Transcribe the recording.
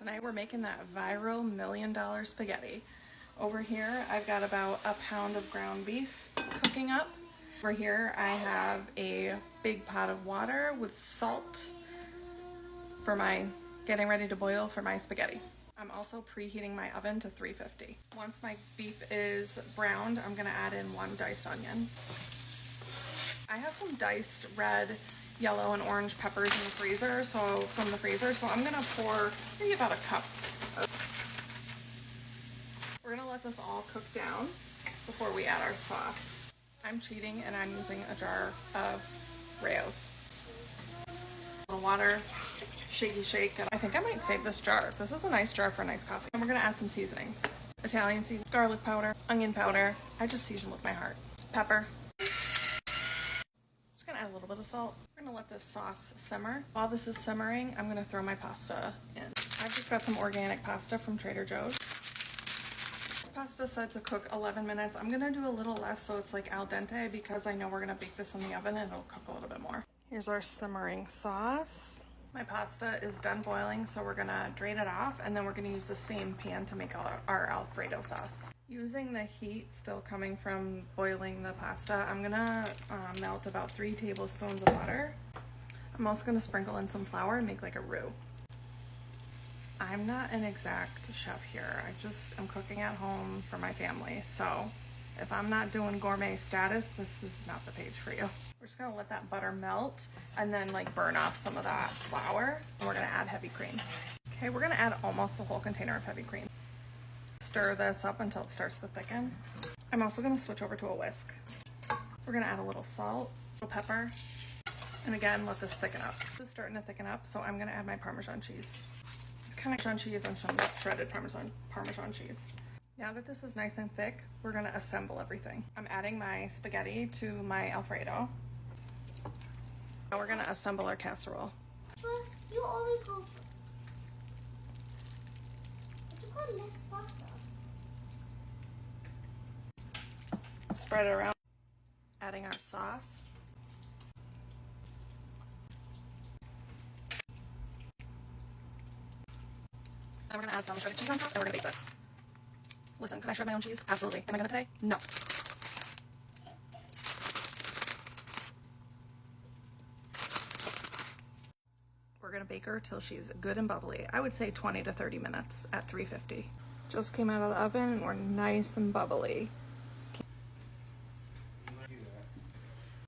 Tonight we're making that viral $1 million spaghetti. Over here I've got about a pound of ground beef cooking up. Over here I have a big pot of water with salt for my getting ready to boil for my spaghetti. I'm also preheating my oven to 350. Once my beef is browned, I'm gonna add in 1 diced onion. I have some diced red, yellow, and orange peppers in the freezer, so I'm gonna pour maybe about a cup. We're gonna let this all cook down before we add our sauce. I'm cheating and I'm using a jar of Rao's. A little water, shaky shake. I think I might save this jar. This is a nice jar for a nice coffee. And we're gonna add some seasonings. Italian seasoning, garlic powder, onion powder. I just season with my heart. Pepper. Just gonna add a little bit of salt. We're gonna let this sauce simmer. While this is simmering, I'm gonna throw my pasta in. I've just got some organic pasta from Trader Joe's. This pasta said to cook 11 minutes. I'm gonna do a little less so it's like al dente because I know we're gonna bake this in the oven and it'll cook a little bit more. Here's our simmering sauce. My pasta is done boiling, so we're gonna drain it off and then we're gonna use the same pan to make our Alfredo sauce. Using the heat still coming from boiling the pasta, I'm gonna melt about 3 tablespoons of butter. I'm also gonna sprinkle in some flour and make like a roux. I'm not an exact chef here. I'm cooking at home for my family, so if I'm not doing gourmet status, this is not the page for you. We're just gonna let that butter melt and then like burn off some of that flour, and we're gonna add heavy cream. Okay, we're gonna add almost the whole container of heavy cream. Stir this up until it starts to thicken. I'm also gonna switch over to a whisk. We're gonna add a little salt, a little pepper, and again, let this thicken up. This is starting to thicken up, so I'm gonna add my Parmesan cheese. Kind of Parmesan cheese and some shredded Parmesan cheese. Now that this is nice and thick, we're gonna assemble everything. I'm adding my spaghetti to my Alfredo. Now we're gonna assemble our casserole. First, you always go first. But you got less pasta. Spread it around. Adding our sauce. And we're gonna add some shredded cheese on top, and we're gonna bake this. Listen, can I shred my own cheese? Absolutely. Am I gonna today? No. We're gonna bake her till she's good and bubbly. I would say 20 to 30 minutes at 350. Just came out of the oven and we're nice and bubbly.